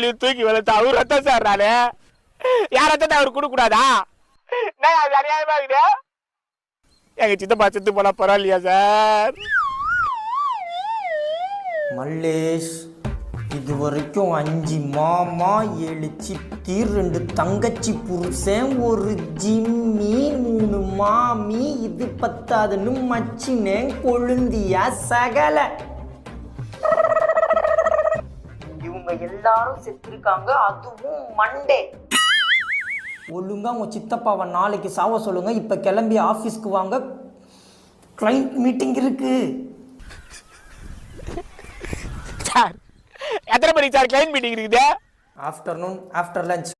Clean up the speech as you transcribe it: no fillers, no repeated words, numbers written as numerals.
தூக்கி வளர்த்து அவர் ரத்தம் சார் நானு யார் ரத்தத்தை அவர் கொடுக்க கூடாதா? அது அநியாயமா இருக்குது. எங்க சித்தப்பா செத்து போனா பரவாயில்லையா சார்? மல்லேஷ், இது வரைக்கும் 5 மாமா 7 சித்தி 2 தங்கச்சி புருஷன் 1 ஜிம்மி 3 மாமி, இது பத்தாதுன்னு மச்சினே கொழுந்தியா சகல. இவங்க எல்லாரும் செத்துருக்காங்க, அதுவும் மண்டே. ஒழுங்கா உங்க சித்தப்பாவை நாளைக்கு சாவ சொல்லுங்க. இப்ப கிளம்பி ஆபீஸ்க்கு வாங்க, கிளைண்ட் மீட்டிங் இருக்கு. சார் எத்தனை மணிக்கு சார் கிளைண்ட் மீட்டிங் இருக்குது? Afternoon after lunch.